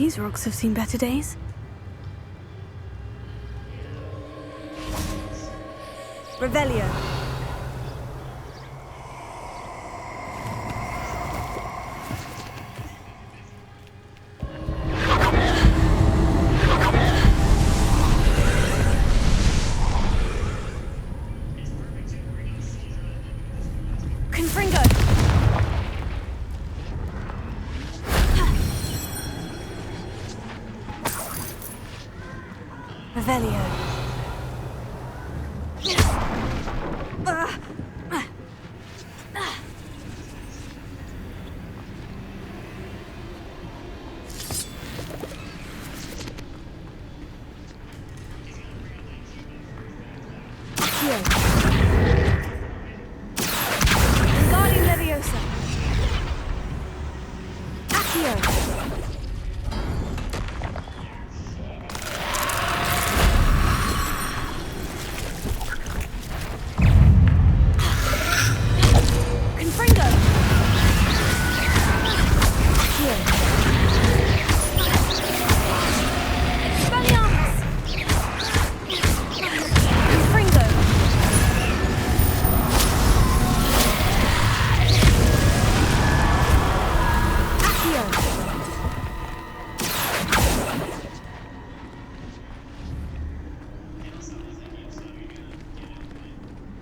These rocks have seen better days. Revelio. Revelio. Guardian Leviosa. Accio.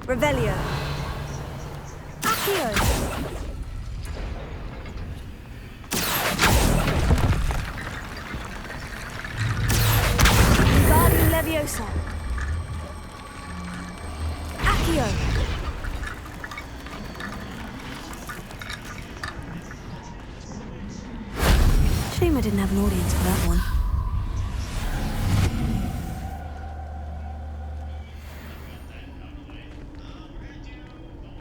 Revelio. Accio. Guardian Leviosa. Accio. Shame I didn't have an audience for that one.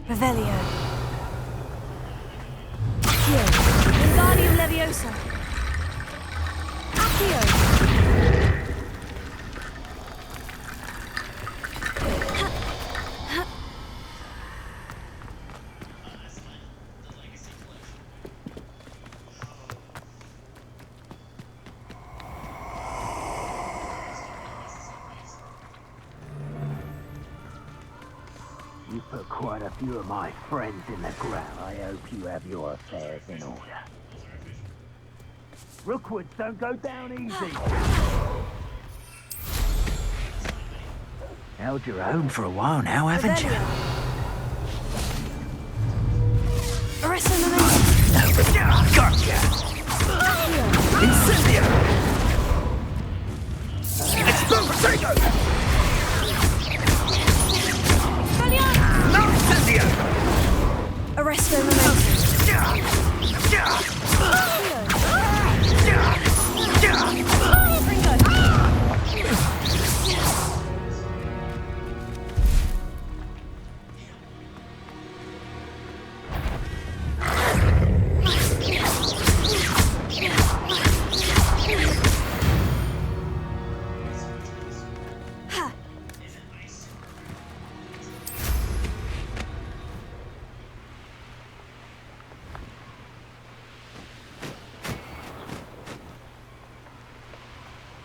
Revelio. Accio. Wingardium Leviosa. Accio. You put quite a few of my friends in the ground. I hope you have your affairs in order. Rookwoods don't go down easy. Held your own for a while now, haven't you? Arresto Momentum. Gotcha! Incendio! Expulso! Arresto Momentum.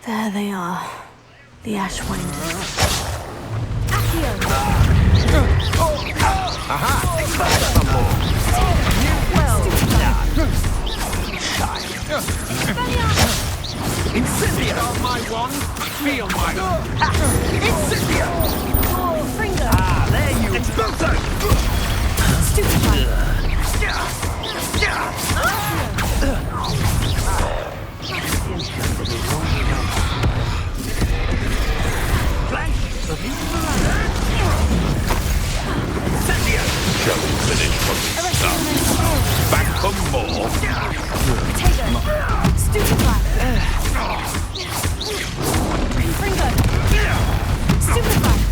There they are, the Ashwinders. Accio! Aha! Some more! Incendio! On my wand, feel my Incendio! Oh, Fringo! Ah, there you Expulso! Stupefy! Shall we finish what we start? Back for more. Potato! Stupefy! Fringo! Stupefy!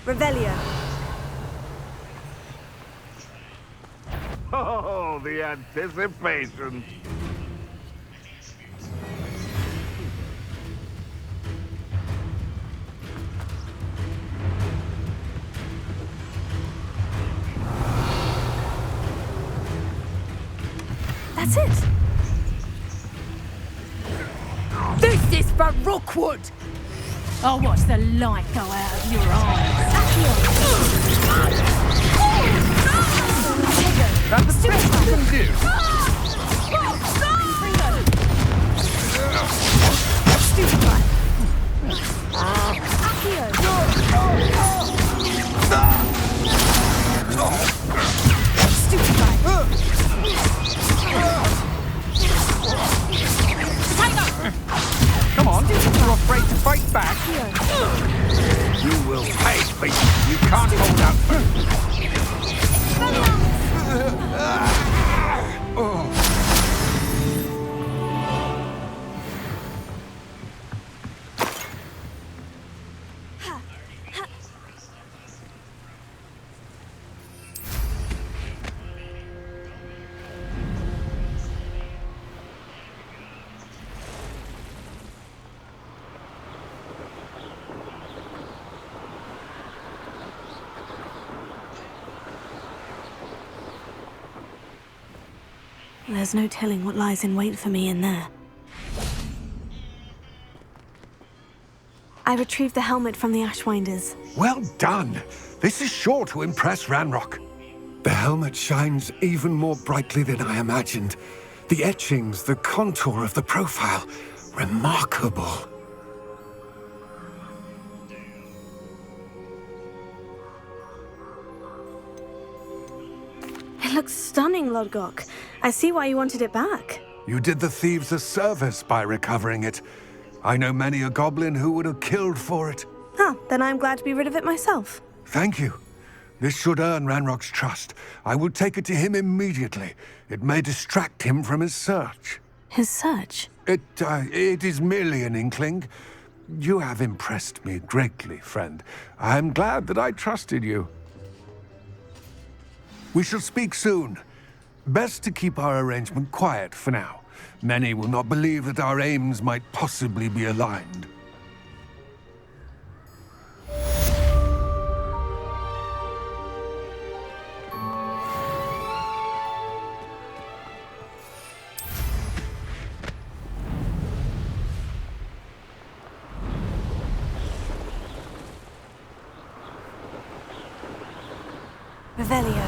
Revelio. Oh, the anticipation. That's it. This is for Rookwood! I'll watch the light go out of your eyes. That's the best you can do. Stupefy. Accio. Stupefy. Come on, you're afraid to fight back. You will pay for it. You can't hold out. There's no telling what lies in wait for me in there. I retrieved the helmet from the Ashwinders. Well done! This is sure to impress Ranrock. The helmet shines even more brightly than I imagined. The etchings, the contour of the profile, remarkable. It looks stunning, Lodgok. I see why you wanted it back. You did the thieves a service by recovering it. I know many a goblin who would have killed for it. Huh, then I'm glad to be rid of it myself. Thank you. This should earn Ranrock's trust. I will take it to him immediately. It may distract him from his search. His search? It is merely an inkling. You have impressed me greatly, friend. I am glad that I trusted you. We shall speak soon. Best to keep our arrangement quiet for now. Many will not believe that our aims might possibly be aligned. Revelio.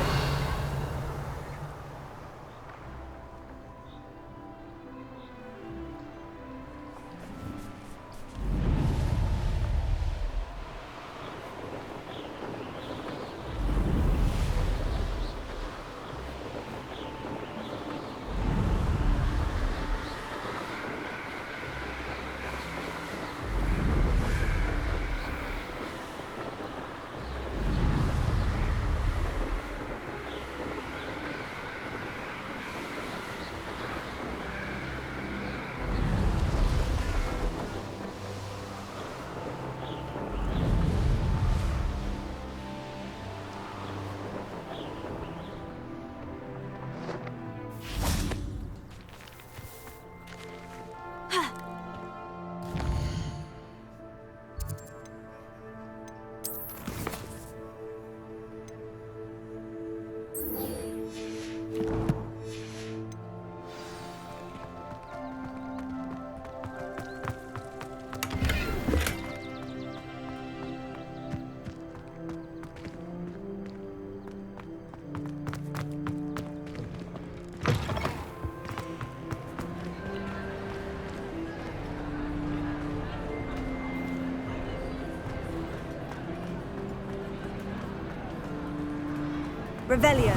Revelio.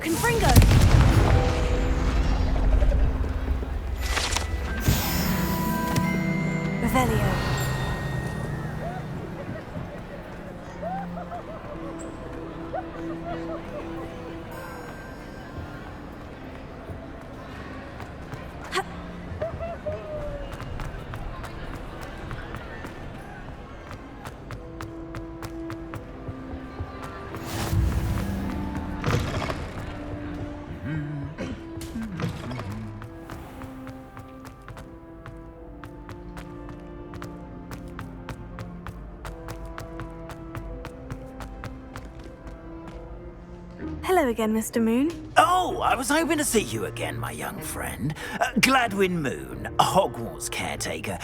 Confringo. Hello again, Mr. Moon. Oh, I was hoping to see you again, my young friend. Gladwin Moon, Hogwarts caretaker,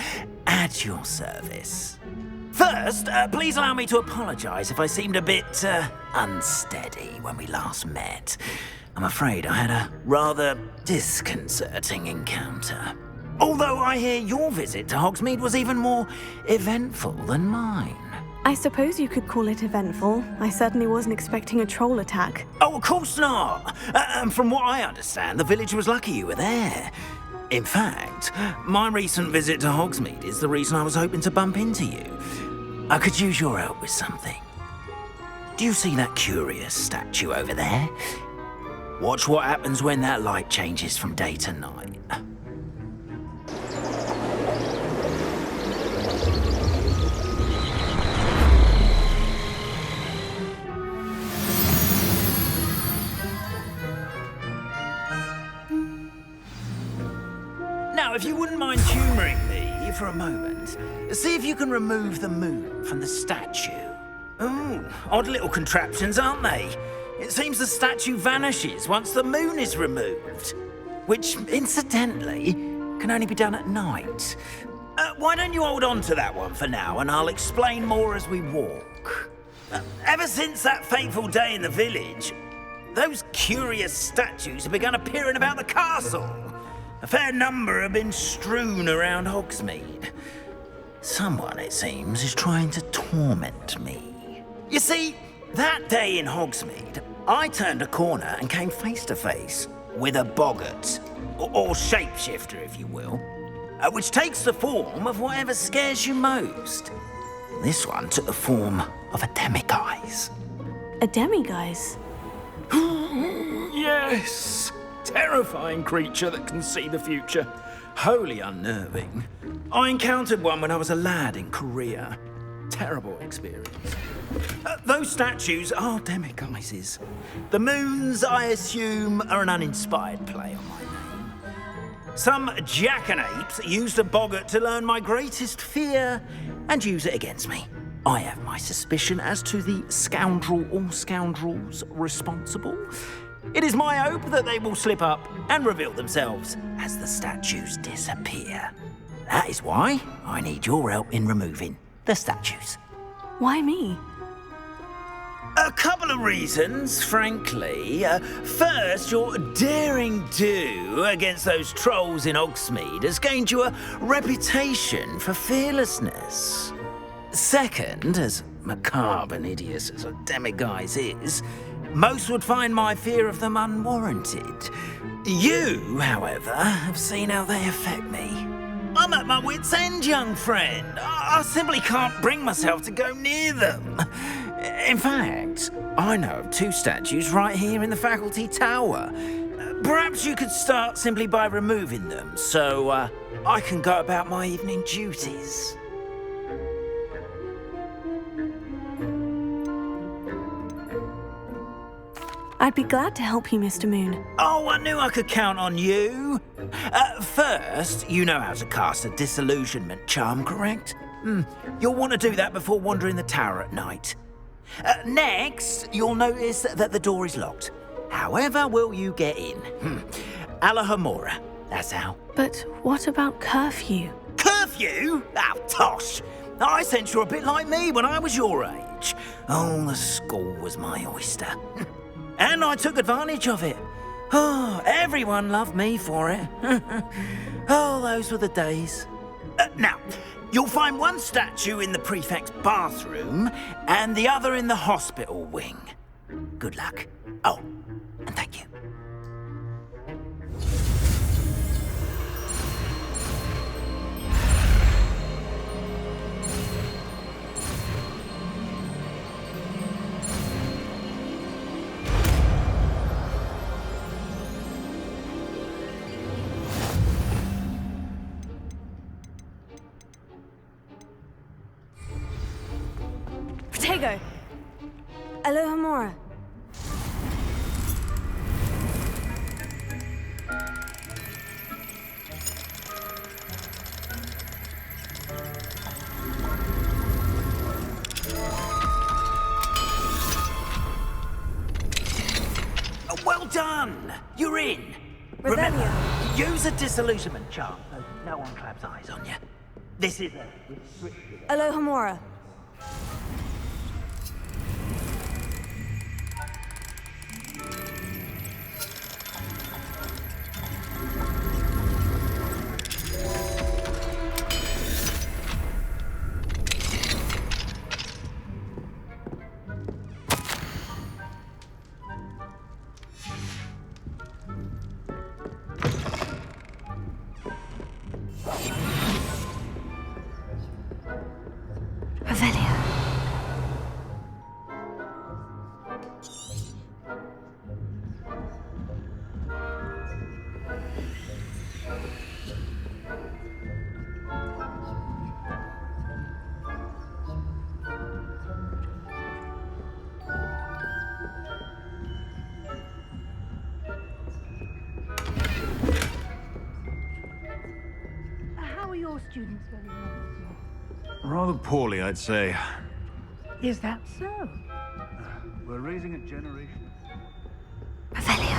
at your service. First, please allow me to apologise if I seemed a bit unsteady when we last met. I'm afraid I had a rather disconcerting encounter. Although I hear your visit to Hogsmeade was even more eventful than mine. I suppose you could call it eventful. I certainly wasn't expecting a troll attack. Oh, of course not. And from what I understand, the village was lucky you were there. In fact, my recent visit to Hogsmeade is the reason I was hoping to bump into you. I could use your help with something. Do you see that curious statue over there? Watch what happens when that light changes from day to night. Now, if you wouldn't mind humouring me for a moment, see if you can remove the moon from the statue. Ooh, odd little contraptions, aren't they? It seems the statue vanishes once the moon is removed, which, incidentally, can only be done at night. Why don't you hold on to that one for now, and I'll explain more as we walk. Ever since that fateful day in the village, those curious statues have begun appearing about the castle. A fair number have been strewn around Hogsmeade. Someone, it seems, is trying to torment me. You see, that day in Hogsmeade, I turned a corner and came face to face with a boggart, or shapeshifter, if you will, which takes the form of whatever scares you most. This one took the form of a demiguise. A demiguise? Yes! Terrifying creature that can see the future. Wholly unnerving. I encountered one when I was a lad in Korea. Terrible experience. Those statues are demiguises. The moons, I assume, are an uninspired play on my name. Some jackanapes used a boggart to learn my greatest fear and use it against me. I have my suspicion as to the scoundrel or scoundrels responsible. It is my hope that they will slip up and reveal themselves as the statues disappear. That is why I need your help in removing the statues. Why me? A couple of reasons, frankly. First, your daring do against those trolls in Hogsmeade has gained you a reputation for fearlessness. Second, as macabre and hideous as a demiguise is, most would find my fear of them unwarranted. You, however, have seen how they affect me. I'm at my wit's end, young friend. I simply can't bring myself to go near them. In fact, I know of two statues right here in the faculty tower. Perhaps you could start simply by removing them, so I can go about my evening duties. I'd be glad to help you, Mr. Moon. Oh, I knew I could count on you. First, you know how to cast a disillusionment charm, correct? You'll want to do that before wandering the tower at night. Next, you'll notice that the door is locked. However will you get in? Alahomora, that's how. But what about curfew? Curfew? Oh, tosh. I sense you're a bit like me when I was your age. Oh, the school was my oyster. And I took advantage of it. Oh, everyone loved me for it. Oh, those were the days. Now, you'll find one statue in the prefect's bathroom and the other in the hospital wing. Good luck. Oh, and thank you. Protego! Alohomora. Remember, Revelio. use a disillusionment charm so no one claps eyes on you. This is a restricted. Alohomora. Revelio. How are your students going? Rather poorly, I'd say. Is that so? We're raising a generation. Revelio.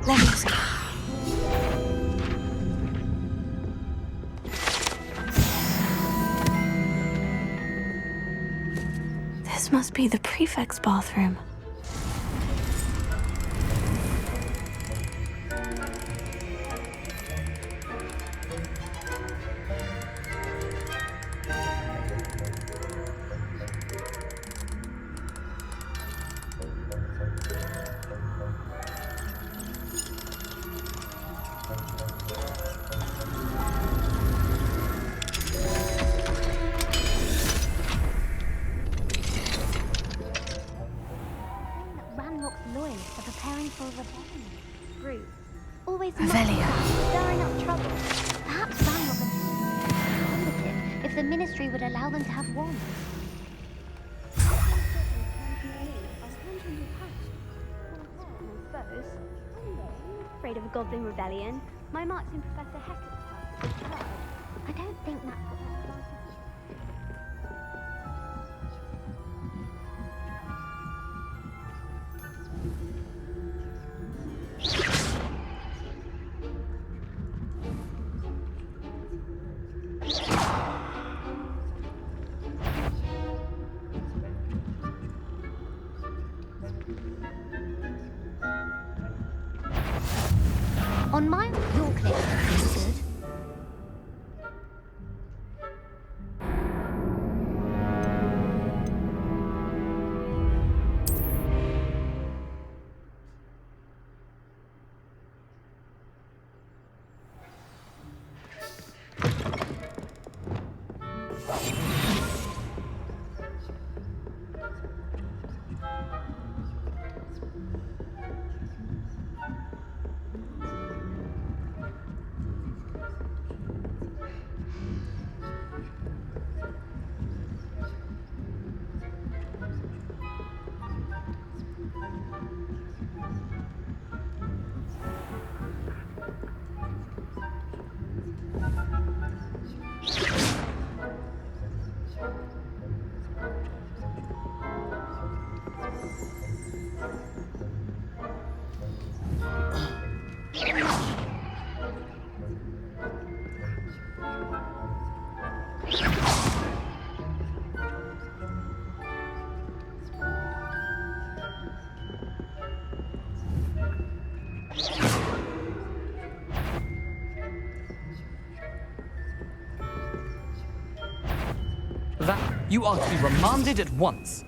Leviosa. This must be the prefect's bathroom. Ranrock's loyalists are preparing for a rebellion. Rude. Always Revelio. stirring up trouble. Perhaps Ranrock and combative if the Ministry would allow them to have one. Afraid of a goblin rebellion? My marching Professor Heckett. I don't think that's what they're planning to do. On my your clip, understood. You are to be remanded at once.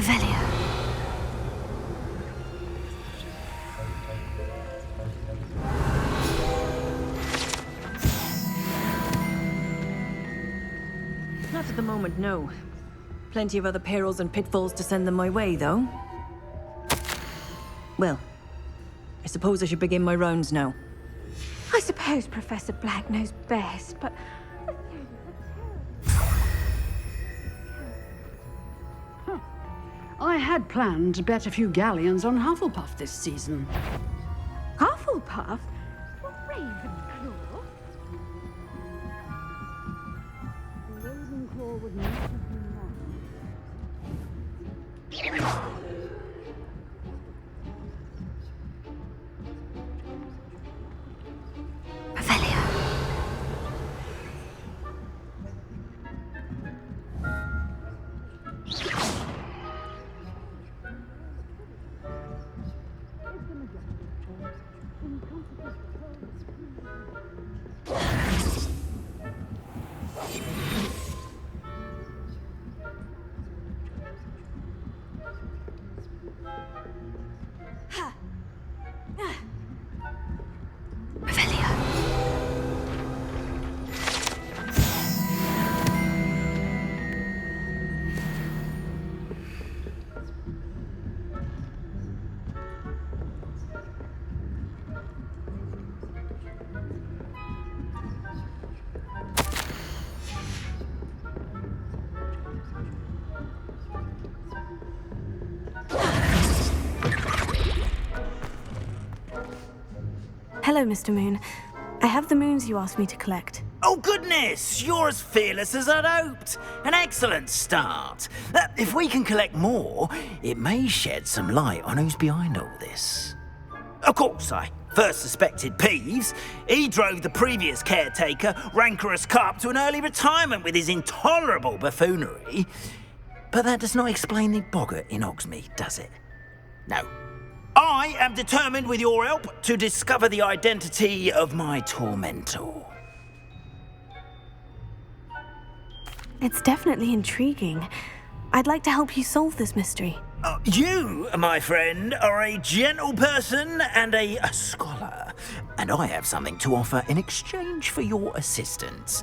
Revelio. Not at the moment, no. Plenty of other perils and pitfalls to send them my way, though. Well, I suppose I should begin my rounds now. I suppose Professor Black knows best, but... I had planned to bet a few galleons on Hufflepuff this season. Hufflepuff? Ravenclaw? Ravenclaw would not have been wrong. Revelio. Hello, Mr. Moon. I have the moons you asked me to collect. Oh, goodness! You're as fearless as I'd hoped. An excellent start. If we can collect more, it may shed some light on who's behind all this. Of course, I first suspected Peeves. He drove the previous caretaker, Rancorous Carp, to an early retirement with his intolerable buffoonery. But that does not explain the boggart in Hogsmeade, does it? No. I am determined, with your help, to discover the identity of my tormentor. It's definitely intriguing. I'd like to help you solve this mystery. You, my friend, are a gentle person and a scholar, and I have something to offer in exchange for your assistance.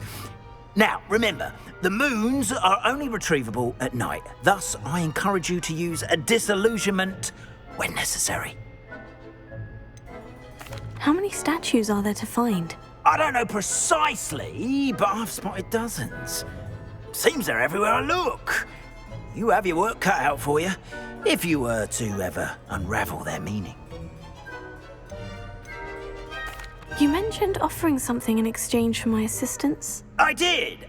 Now, remember, the moons are only retrievable at night. Thus, I encourage you to use a disillusionment when necessary. How many statues are there to find? I don't know precisely, but I've spotted dozens. Seems they're everywhere I look. You have your work cut out for you, if you were to ever unravel their meaning. You mentioned offering something in exchange for my assistance? I did.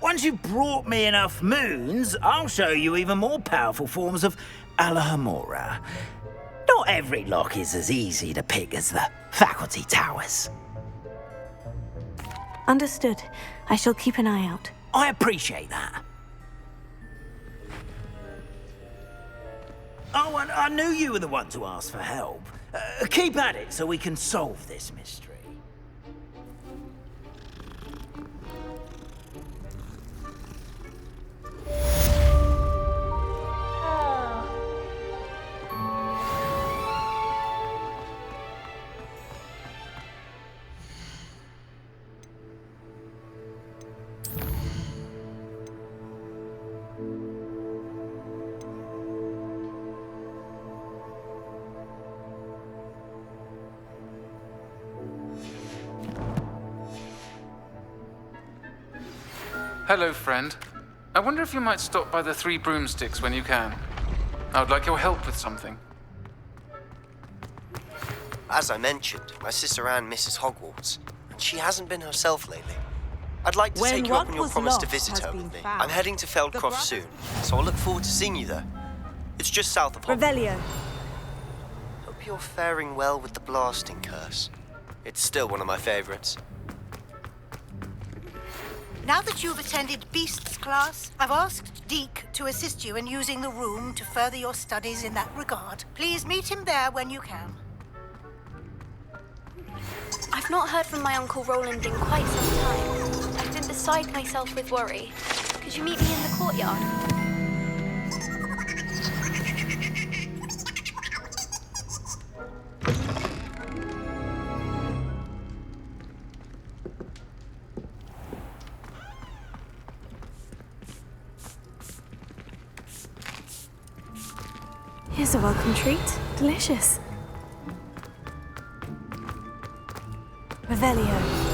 Once you've brought me enough moons, I'll show you even more powerful forms of Alohomora. Not every lock is as easy to pick as the faculty towers. Understood. I shall keep an eye out. I appreciate that. Oh, and I knew you were the one to ask for help. Keep at it so we can solve this mystery. Hello, friend. I wonder if you might stop by the Three Broomsticks when you can. I would like your help with something. As I mentioned, my sister Anne misses Hogwarts, and she hasn't been herself lately. I'd like to take you up on your promise to visit her with me. I'm heading to Feldcroft soon, so I'll look forward to seeing you there. It's just south of Hogwarts. Revelio. Hope you're faring well with the blasting curse. It's still one of my favorites. Now that you've attended Beasts class, I've asked Deke to assist you in using the room to further your studies in that regard. Please meet him there when you can. I've not heard from my Uncle Roland in quite some time. I've been beside myself with worry. Could you meet me in the courtyard? Here's a welcome treat. Delicious. Revelio.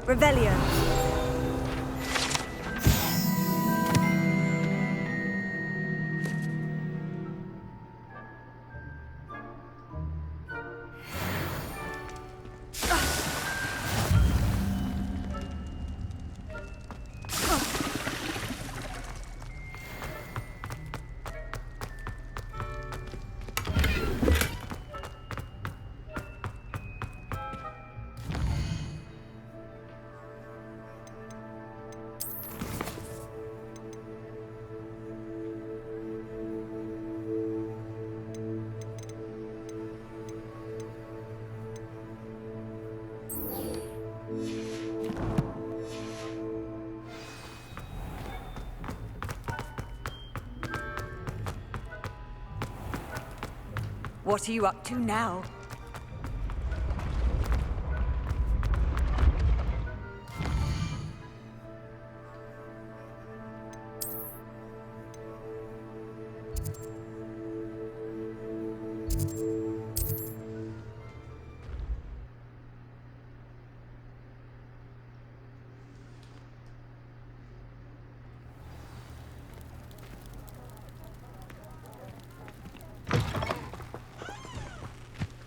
Revelio. What are you up to now?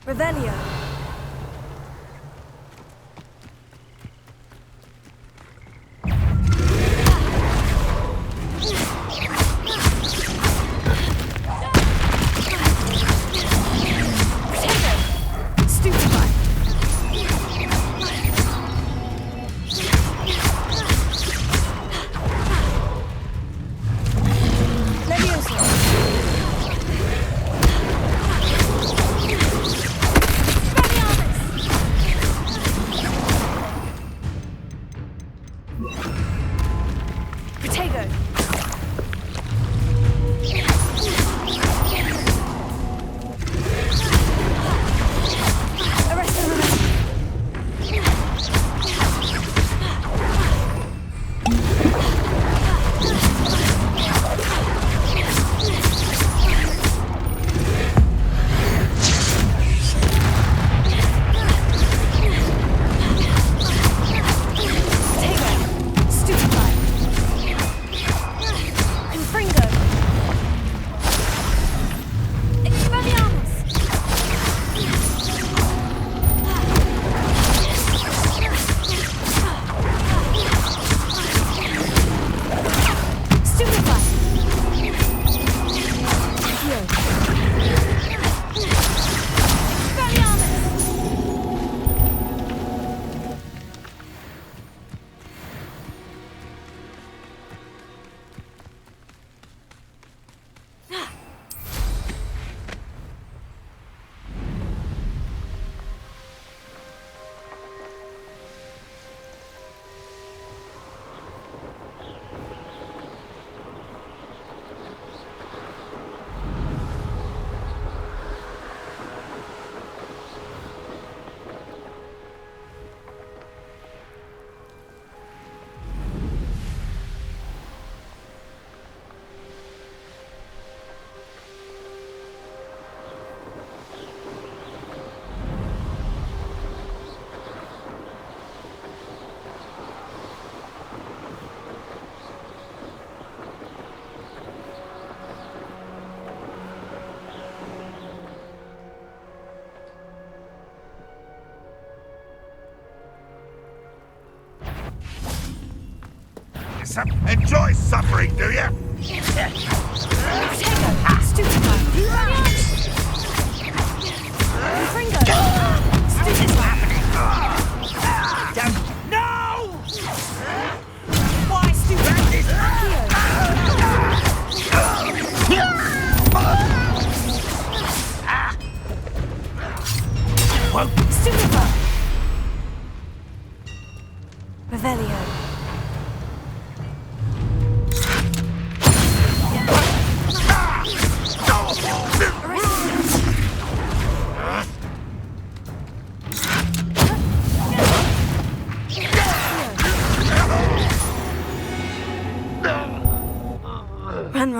Revelio. Enjoy suffering, do you? Why, stupid?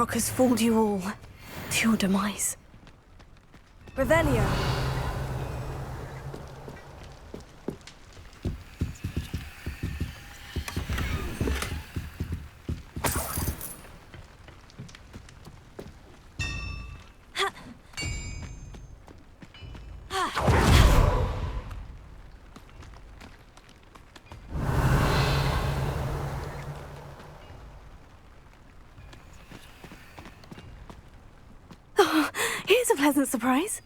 Ranrock has fooled you all to your demise. Revelio. Oh, here's a pleasant surprise.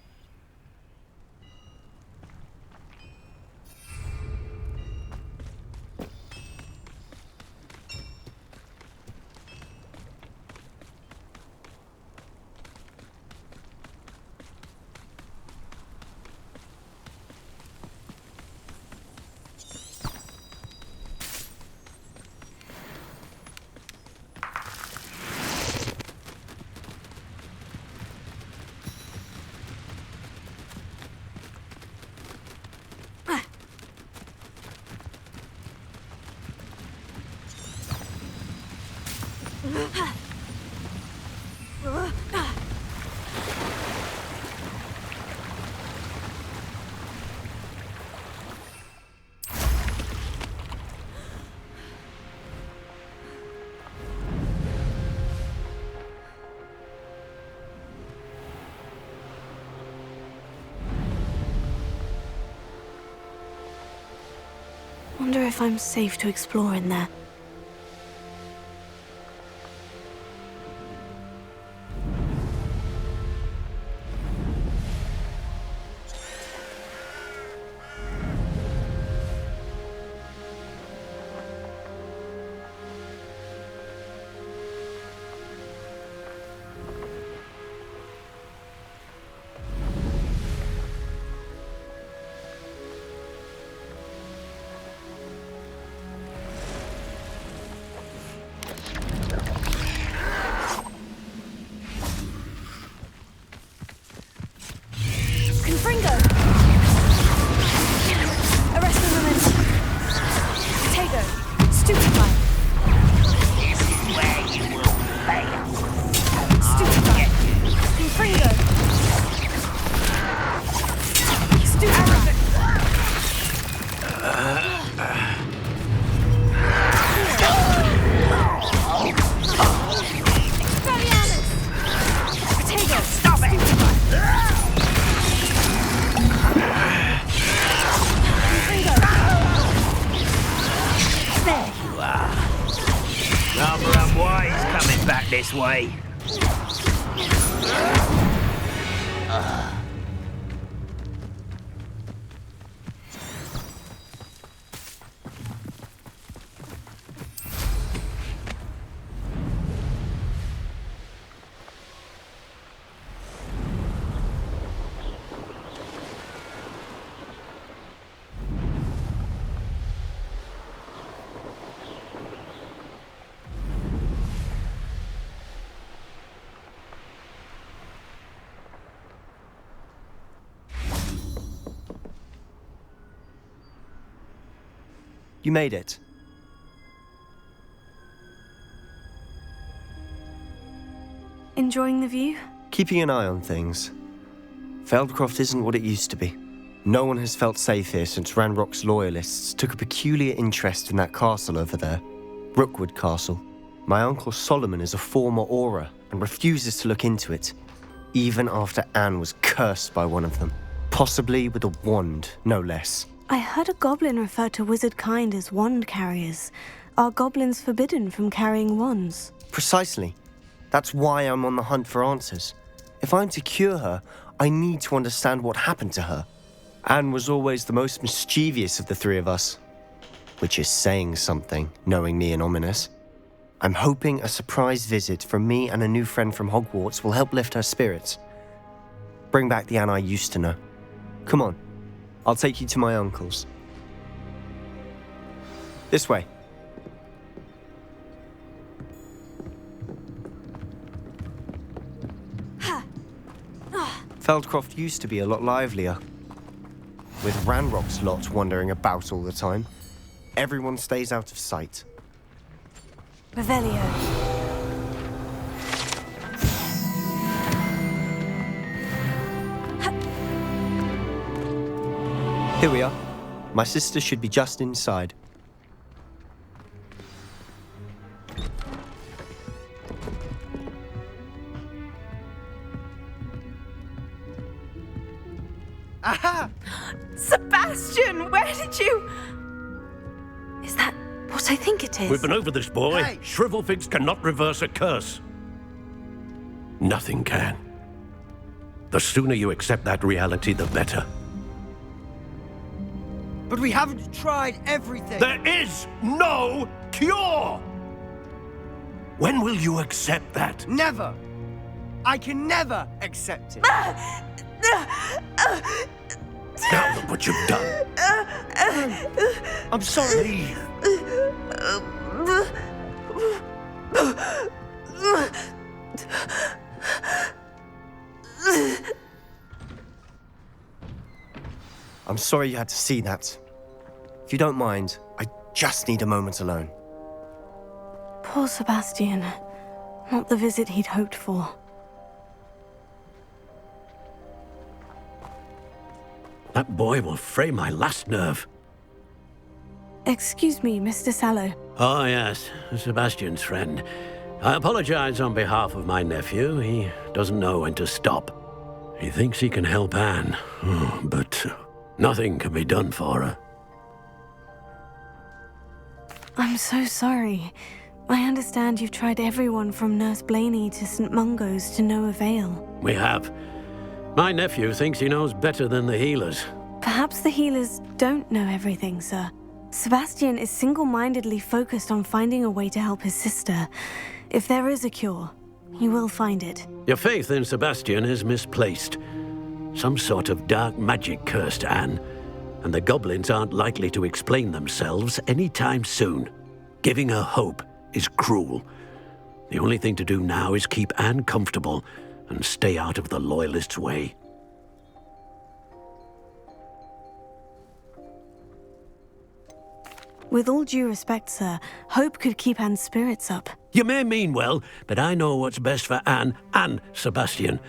Wonder if I'm safe to explore in there. This way. You made it. Enjoying the view? Keeping an eye on things. Feldcroft isn't what it used to be. No one has felt safe here since Ranrock's loyalists took a peculiar interest in that castle over there. Rookwood Castle. My uncle Solomon is a former Auror and refuses to look into it, even after Anne was cursed by one of them. Possibly with a wand, no less. I heard a goblin refer to wizard kind as wand carriers. Are goblins forbidden from carrying wands? Precisely. That's why I'm on the hunt for answers. If I'm to cure her, I need to understand what happened to her. Anne was always the most mischievous of the three of us. Which is saying something, knowing me and ominous. I'm hoping a surprise visit from me and a new friend from Hogwarts will help lift her spirits. Bring back the Anne I used to know. Come on. I'll take you to my uncle's. This way. Feldcroft used to be a lot livelier. With Ranrock's lot wandering about all the time, everyone stays out of sight. Revelio. Here we are. My sister should be just inside. Aha! Sebastian, where did you... Is that what I think it is? We've been over this, boy. Hey. Shrivelfigs cannot reverse a curse. Nothing can. The sooner you accept that reality, the better. But we haven't tried everything. There is no cure! When will you accept that? Never. I can never accept it. Now look what you've done. I'm sorry. I'm sorry you had to see that. If you don't mind, I just need a moment alone. Poor Sebastian. Not the visit he'd hoped for. That boy will fray my last nerve. Excuse me, Mr. Sallow. Oh, yes, Sebastian's friend. I apologize on behalf of my nephew. He doesn't know when to stop. He thinks he can help Anne, but nothing can be done for her. I'm so sorry. I understand you've tried everyone from Nurse Blaney to St. Mungo's to no avail. We have. My nephew thinks he knows better than the healers. Perhaps the healers don't know everything, sir. Sebastian is single-mindedly focused on finding a way to help his sister. If there is a cure, he will find it. Your faith in Sebastian is misplaced. Some sort of dark magic cursed Anne, and the goblins aren't likely to explain themselves anytime soon. Giving her hope is cruel. The only thing to do now is keep Anne comfortable and stay out of the Loyalists' way. With all due respect, sir, hope could keep Anne's spirits up. You may mean well, but I know what's best for Anne and Sebastian.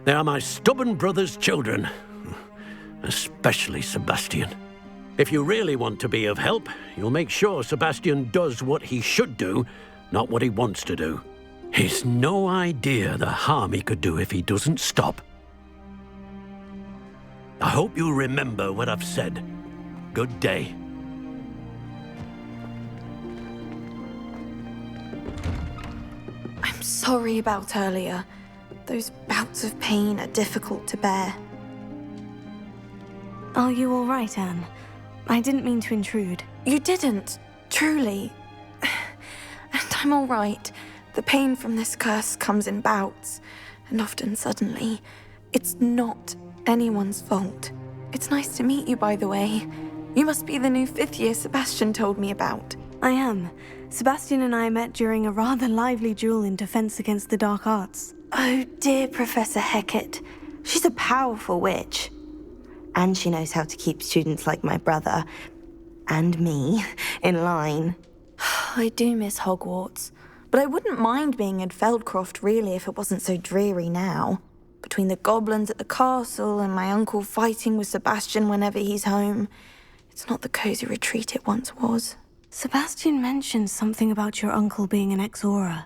They are my stubborn brother's children. Especially Sebastian. If you really want to be of help, you'll make sure Sebastian does what he should do, not what he wants to do. He's no idea the harm he could do if he doesn't stop. I hope you remember what I've said. Good day. I'm sorry about earlier. Those bouts of pain are difficult to bear. Are you all right, Anne? I didn't mean to intrude. You didn't, truly. And I'm all right. The pain from this curse comes in bouts, and often suddenly. It's not anyone's fault. It's nice to meet you, by the way. You must be the new 5th year Sebastian told me about. I am. Sebastian and I met during a rather lively duel in defense against the dark arts. Oh, dear Professor Hecat. She's a powerful witch. And she knows how to keep students like my brother, and me, in line. I do miss Hogwarts, but I wouldn't mind being in Feldcroft, really, if it wasn't so dreary now. Between the goblins at the castle and my uncle fighting with Sebastian whenever he's home, it's not the cozy retreat it once was. Sebastian mentioned something about your uncle being an ex-Auror,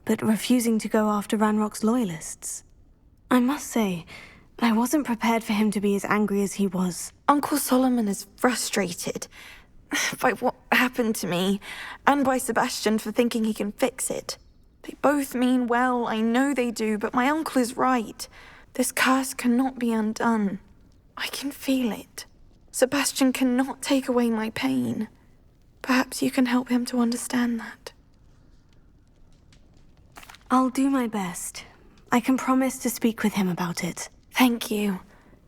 but refusing to go after Ranrock's loyalists. I must say, I wasn't prepared for him to be as angry as he was. Uncle Solomon is frustrated by what happened to me, and by Sebastian for thinking he can fix it. They both mean well, I know they do, but my uncle is right. This curse cannot be undone. I can feel it. Sebastian cannot take away my pain. Perhaps you can help him to understand that. I'll do my best. I can promise to speak with him about it. Thank you.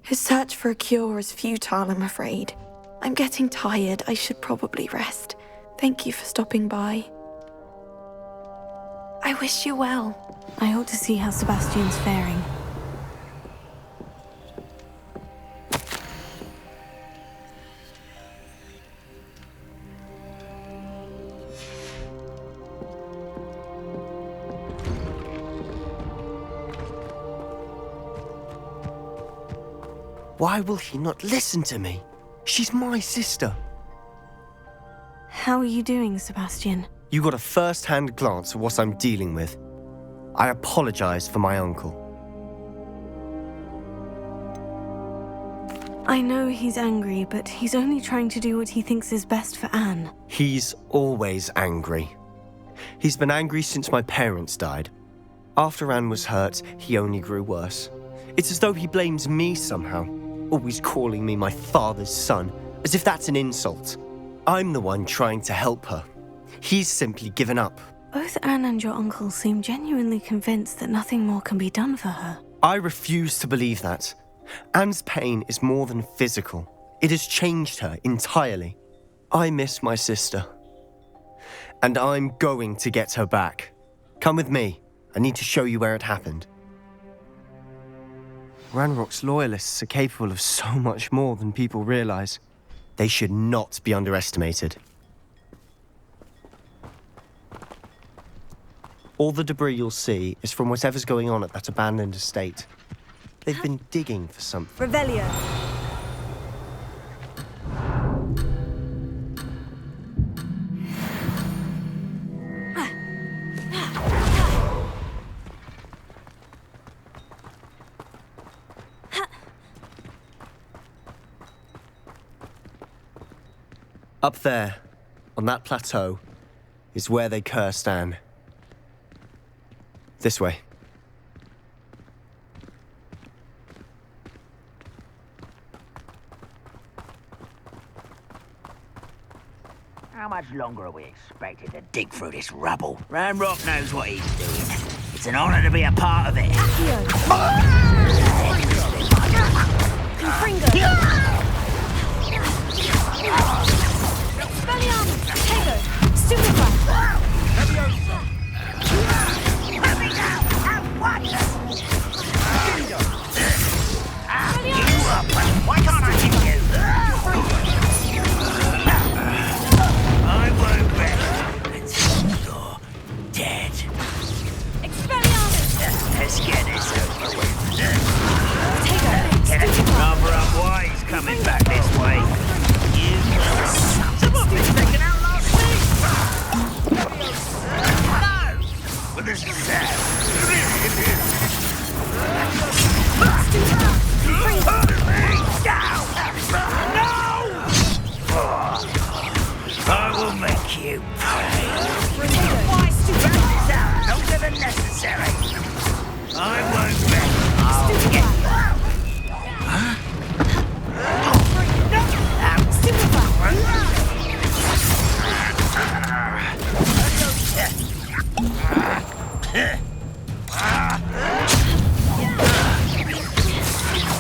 His search for a cure is futile, I'm afraid. I'm getting tired. I should probably rest. Thank you for stopping by. I wish you well. I ought to see how Sebastian's faring. Why will he not listen to me? She's my sister. How are you doing, Sebastian? You got a first-hand glance at what I'm dealing with. I apologize for my uncle. I know he's angry, but he's only trying to do what he thinks is best for Anne. He's always angry. He's been angry since my parents died. After Anne was hurt, he only grew worse. It's as though he blames me somehow, always calling me my father's son, as if that's an insult. I'm the one trying to help her. He's simply given up. Both Anne and your uncle seem genuinely convinced that nothing more can be done for her. I refuse to believe that. Anne's pain is more than physical. It has changed her entirely. I miss my sister. And I'm going to get her back. Come with me. I need to show you where it happened. Ranrock's loyalists are capable of so much more than people realize. They should not be underestimated. All the debris you'll see is from whatever's going on at that abandoned estate. They've been digging for something. Revelio. Up there, on that plateau, is where they cursed Anne. This way. How much longer are we expected to dig through this rubble? Ranrock knows what he's doing. It's an honor to be a part of it. Why can't I hit you? I won't rest until you're dead. Let's get this over with. Get it? Rather unwise coming back this way. You someone been taken out last week. No! With this I will make you pay. Longer than necessary. I won't bet. I'll get you.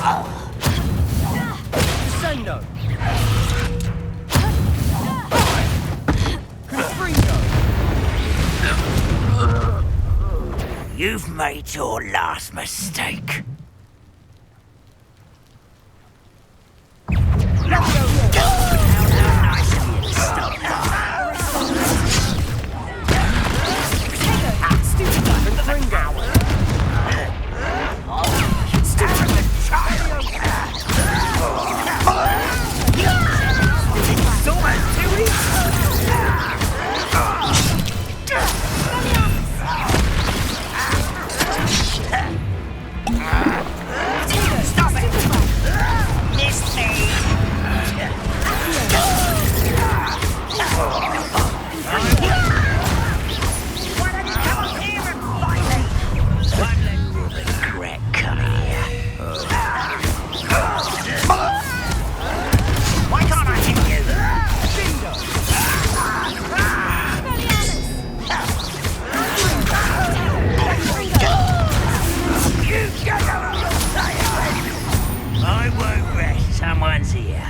Huh? Descendo. You've made your last mistake. Let's go. How nice of you to stop by. It's almost too easy. Stop it! Miss me! Why don't you come up here and fight me? One that will regret coming here. Why can't I hit you? I won't rest. Someone's here.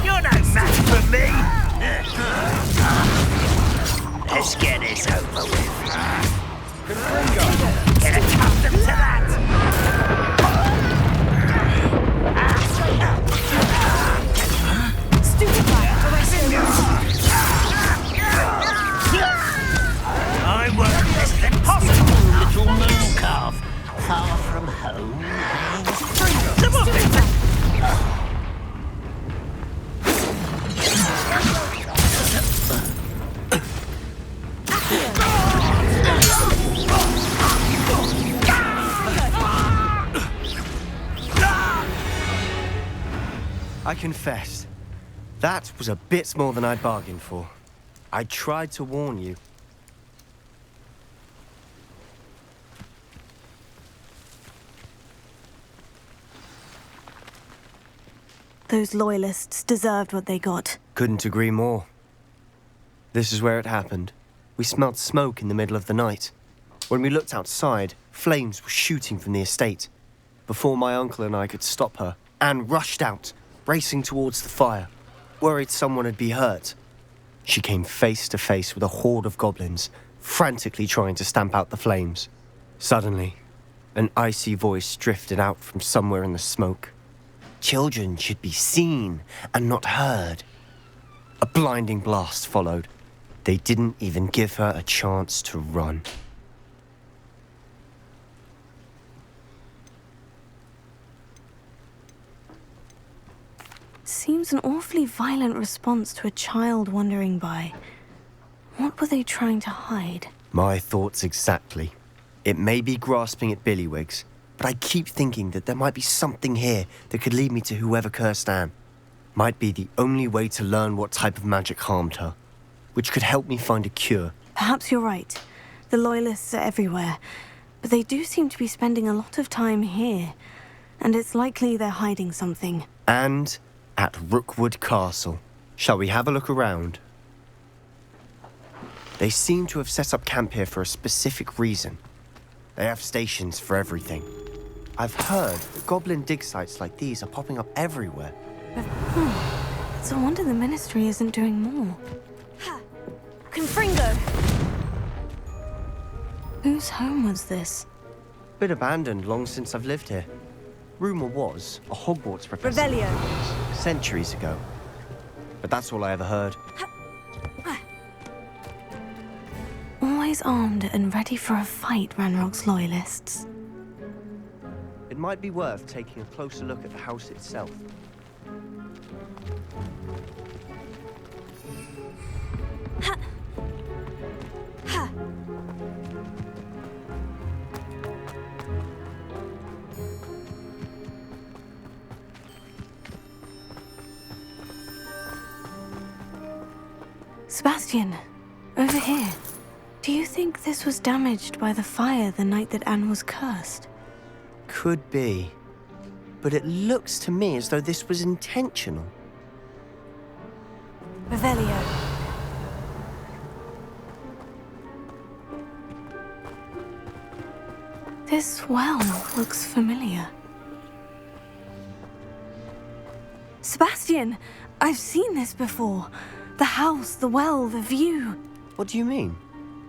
You're no match for me. Let's get this over with. Get accustomed to that. I won't miss the possible. I confess, that was a bit more than I'd bargained for. I tried to warn you. Those loyalists deserved what they got. Couldn't agree more. This is where it happened. We smelled smoke in the middle of the night. When we looked outside, flames were shooting from the estate. Before my uncle and I could stop her, Anne rushed out, racing towards the fire, worried someone had been hurt. She came face to face with a horde of goblins, frantically trying to stamp out the flames. Suddenly, an icy voice drifted out from somewhere in the smoke. Children should be seen and not heard. A blinding blast followed. They didn't even give her a chance to run. Seems an awfully violent response to a child wandering by. What were they trying to hide? My thoughts exactly. It may be grasping at billywhigs, but I keep thinking that there might be something here that could lead me to whoever cursed Anne. Might be the only way to learn what type of magic harmed her, which could help me find a cure. Perhaps you're right. The Loyalists are everywhere, but they do seem to be spending a lot of time here, and it's likely they're hiding something. And at Rookwood Castle. Shall we have a look around? They seem to have set up camp here for a specific reason. They have stations for everything. I've heard that goblin dig sites like these are popping up everywhere. It's a wonder the Ministry isn't doing more. Confringo! Whose home was this? Been abandoned long since I've lived here. Rumour was a Hogwarts professor. Revelio. Centuries ago. But that's all I ever heard. Always armed and ready for a fight, Ranrock's Loyalists. It might be worth taking a closer look at the house itself. Sebastian, over here. Do you think this was damaged by the fire the night that Anne was cursed? Could be. But it looks to me as though this was intentional. Revelio. This well looks familiar. Sebastian, I've seen this before. The house, the well, the view. What do you mean?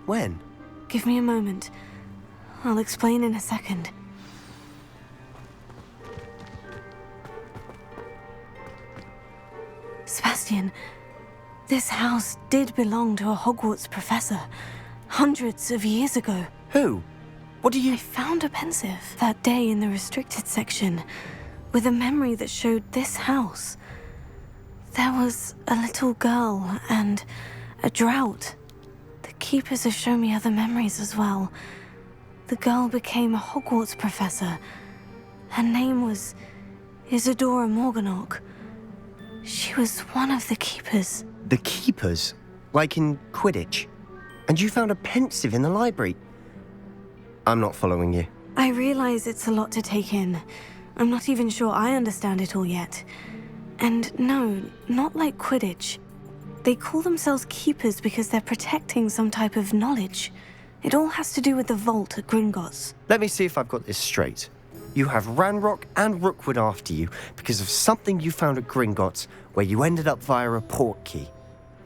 When? Give me a moment. I'll explain in a second. Sebastian, this house did belong to a Hogwarts professor, hundreds of years ago. Who? What do you... I found a pensive that day in the restricted section, with a memory that showed this house. There was a little girl and a drought. The keepers have shown me other memories as well. The girl became a Hogwarts professor. Her name was Isadora Morganach. She was one of the keepers. The keepers? Like in Quidditch? And you found a pensive in the library? I'm not following you. I realize it's a lot to take in. I'm not even sure I understand it all yet. And no, not like Quidditch. They call themselves keepers because they're protecting some type of knowledge. It all has to do with the vault at Gringotts. Let me see if I've got this straight. You have Ranrock and Rookwood after you because of something you found at Gringotts where you ended up via a portkey.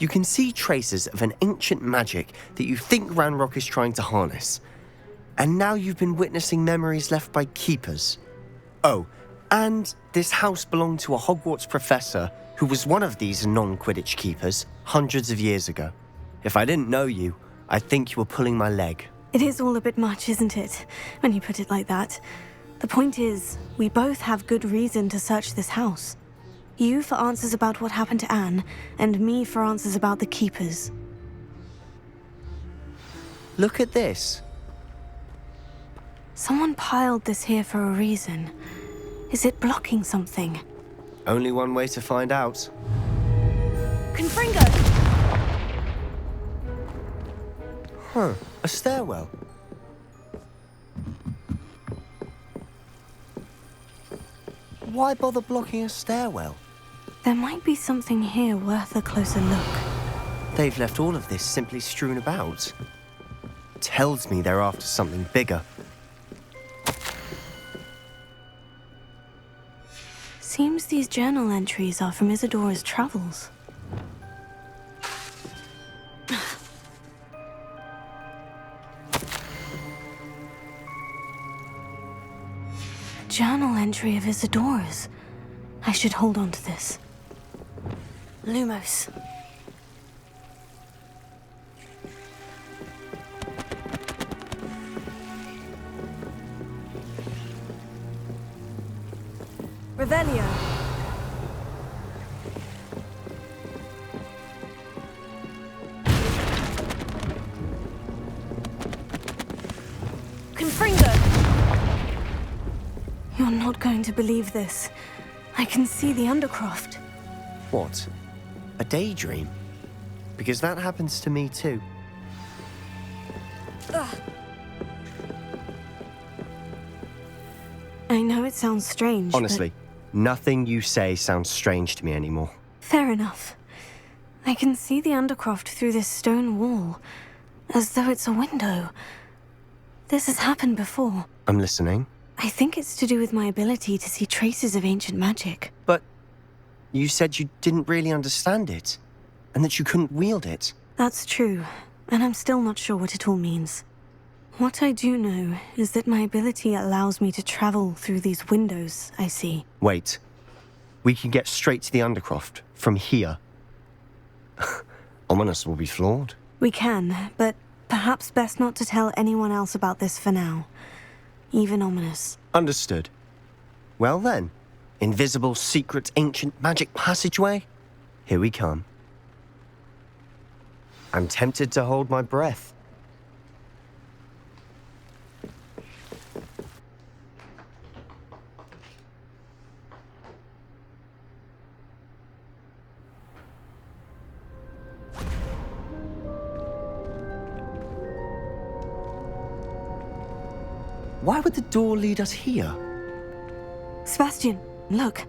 You can see traces of an ancient magic that you think Ranrock is trying to harness. And now you've been witnessing memories left by keepers. Oh, and this house belonged to a Hogwarts professor who was one of these non-Quidditch keepers hundreds of years ago. If I didn't know you, I'd think you were pulling my leg. It is all a bit much, isn't it, when you put it like that? The point is, we both have good reason to search this house. You for answers about what happened to Anne, and me for answers about the keepers. Look at this. Someone piled this here for a reason. Is it blocking something? Only one way to find out. Confringo! Huh, a stairwell. Why bother blocking a stairwell? There might be something here worth a closer look. They've left all of this simply strewn about. Tells me they're after something bigger. Seems these journal entries are from Isadora's travels. A journal entry of Isadora's. I should hold on to this. Lumos. Revelio. Confringo. You're not going to believe this. I can see the Undercroft. What? A daydream? Because that happens to me too. Ugh. I know it sounds strange, Honestly, nothing you say sounds strange to me anymore. Fair enough. I can see the Undercroft through this stone wall, as though it's a window. This has happened before. I'm listening. I think it's to do with my ability to see traces of ancient magic. But you said you didn't really understand it, and that you couldn't wield it. That's true, and I'm still not sure what it all means. What I do know is that my ability allows me to travel through these windows I see. Wait. We can get straight to the Undercroft from here. Ominous will be floored. We can, but perhaps best not to tell anyone else about this for now. Even Ominous. Understood. Well then, invisible, secret, ancient magic passageway? Here we come. I'm tempted to hold my breath. Why would the door lead us here? Sebastian, look.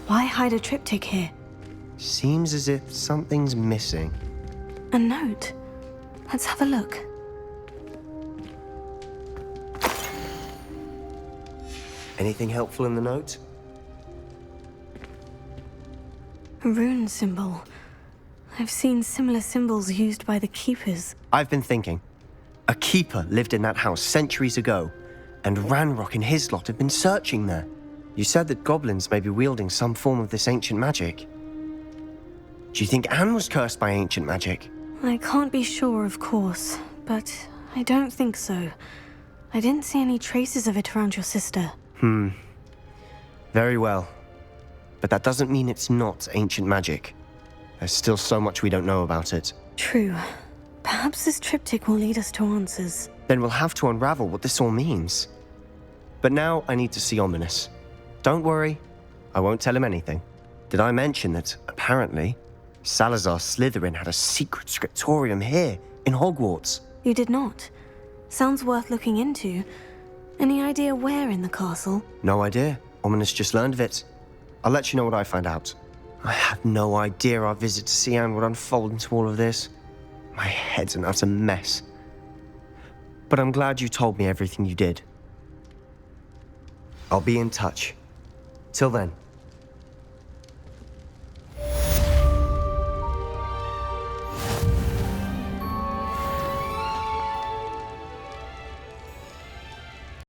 Why hide a triptych here? Seems as if something's missing. A note. Let's have a look. Anything helpful in the note? A rune symbol. I've seen similar symbols used by the keepers. I've been thinking. A keeper lived in that house centuries ago, and Ranrock and his lot have been searching there. You said that goblins may be wielding some form of this ancient magic. Do you think Anne was cursed by ancient magic? I can't be sure, of course, but I don't think so. I didn't see any traces of it around your sister. Very well. But that doesn't mean it's not ancient magic. There's still so much we don't know about it. True. Perhaps this triptych will lead us to answers. Then we'll have to unravel what this all means. But now I need to see Ominous. Don't worry, I won't tell him anything. Did I mention that, apparently, Salazar Slytherin had a secret scriptorium here, in Hogwarts? You did not. Sounds worth looking into. Any idea where in the castle? No idea. Ominous just learned of it. I'll let you know what I find out. I had no idea our visit to Cian would unfold into all of this. My head's an utter mess. But I'm glad you told me everything you did. I'll be in touch. Till then.